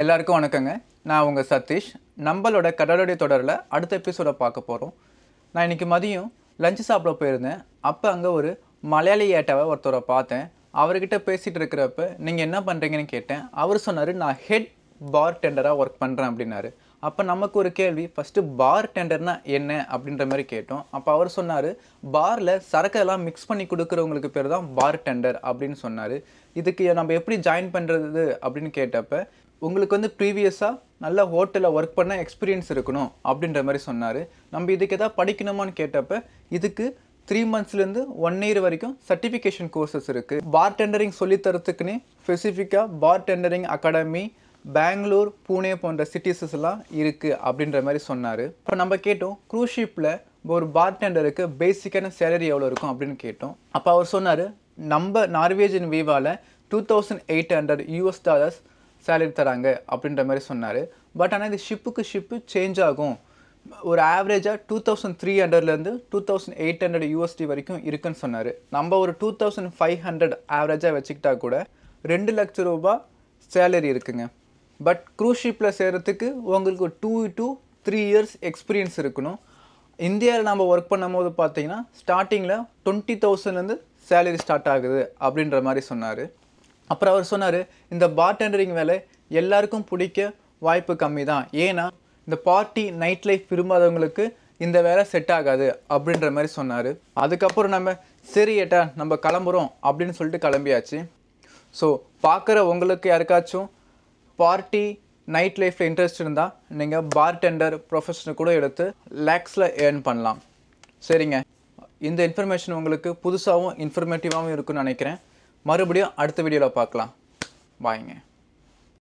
எல்லாருக்கும் வணக்கங்க. நான் உங்கள் சதீஷ். நம்மளோட கடலோடைய தொடரில் அடுத்த எபிசோட பார்க்க போகிறோம். நான் இன்றைக்கி மதியம் லஞ்சு சாப்பிட போயிருந்தேன். அப்போ அங்கே ஒரு மலையாளி ஏட்டாவை ஒருத்தரை பார்த்தேன். அவர்கிட்ட பேசிகிட்டு இருக்கிறப்ப நீங்கள் என்ன பண்ணுறீங்கன்னு கேட்டேன். அவர் சொன்னார், நான் ஹெட் பார் டெண்டராக ஒர்க் பண்ணுறேன் அப்படின்னாரு. அப்போ நமக்கு ஒரு கேள்வி, ஃபஸ்ட்டு பார் டெண்டர்னா என்ன அப்படின்ற மாதிரி கேட்டோம். அப்போ அவர் சொன்னார், பாரில் சரக்கெல்லாம் மிக்ஸ் பண்ணி கொடுக்குறவங்களுக்கு பேர் தான் பார் டெண்டர் அப்படின்னு சொன்னார். இதுக்கு நம்ம எப்படி ஜாயின் பண்ணுறது அப்படின்னு கேட்டப்போ, உங்களுக்கு வந்து ப்ரீவியஸாக நல்ல ஹோட்டலில் ஒர்க் பண்ண எக்ஸ்பீரியன்ஸ் இருக்கணும் அப்படின்ற மாதிரி சொன்னார். நம்ம இதுக்கு எதாவது படிக்கணுமான்னு கேட்டப்போ, இதுக்கு 3 monthsலேருந்து 1 year வரைக்கும் சர்டிஃபிகேஷன் கோர்சஸ் இருக்குது. பார் டெண்டரிங் சொல்லித்தரத்துக்குன்னே ஸ்பெசிஃபிக்காக பார் டெண்டரிங் அகாடமி பெங்களூர், பூனே போன்ற சிட்டிஸஸ்லாம் இருக்குது அப்படின்ற மாதிரி சொன்னார். இப்போ நம்ம கேட்டோம், க்ரூஸ் ஷிப்பில் ஒரு பார் டெண்டருக்கு பேசிக்கான சேலரி எவ்வளோ இருக்கும் அப்படின்னு கேட்டோம். அப்போ அவர் சொன்னார், நம்ம நார்வேஜியன் வீவாவில் $2,800 சேலரி தராங்க அப்படின்ற மாதிரி சொன்னார். பட் ஆனால் இது ஷிப்பு சேஞ்ச் ஆகும். ஒரு ஆவரேஜாக 2,300லேருந்து $2,800 வரைக்கும் இருக்குன்னு சொன்னார். நம்ம ஒரு 2,500 ஆவரேஜாக வச்சுக்கிட்டா கூட 2 லட்ச ரூபா சேலரி இருக்குங்க. பட் க்ரூஸ் ஷிப்பில் சேர்கிறதுக்கு உங்களுக்கு 2 to 3 years எக்ஸ்பீரியன்ஸ் இருக்கணும். இந்தியாவில் நம்ம ஒர்க் பண்ணும் போது பார்த்தீங்கன்னா ஸ்டார்டிங்கில் 20,000லேருந்து சேலரி ஸ்டார்ட் ஆகுது அப்படின்ற மாதிரி சொன்னார். அப்புறம் அவர் சொன்னார், இந்த பார் டெண்டரிங் வேலை எல்லாருக்கும் பிடிக்க வாய்ப்பு கம்மி தான். ஏன்னா இந்த பார்ட்டி நைட் லைஃப் விரும்பாதவங்களுக்கு இந்த வேலை செட் ஆகாது அப்படின்ற மாதிரி சொன்னார். அதுக்கப்புறம் நம்ம சரி ஏட்டா நம்ம கிளம்புறோம் அப்படின்னு சொல்லிட்டு கிளம்பியாச்சு. ஸோ பார்க்குற உங்களுக்கு யாருக்காச்சும் பார்ட்டி நைட் லைஃப்பில் இன்ட்ரெஸ்ட் இருந்தால் நீங்கள் பார் டெண்டர் ப்ரொஃபஷனை கூட எடுத்து லேக்ஸில் ஏர்ன் பண்ணலாம். சரிங்க, இந்த இன்ஃபர்மேஷன் உங்களுக்கு புதுசாகவும் இன்ஃபர்மேட்டிவாகவும் இருக்குன்னு நினைக்கிறேன். மறுபடியும் அடுத்த வீடியோவில் பார்க்கலாம். பாய்ங்க.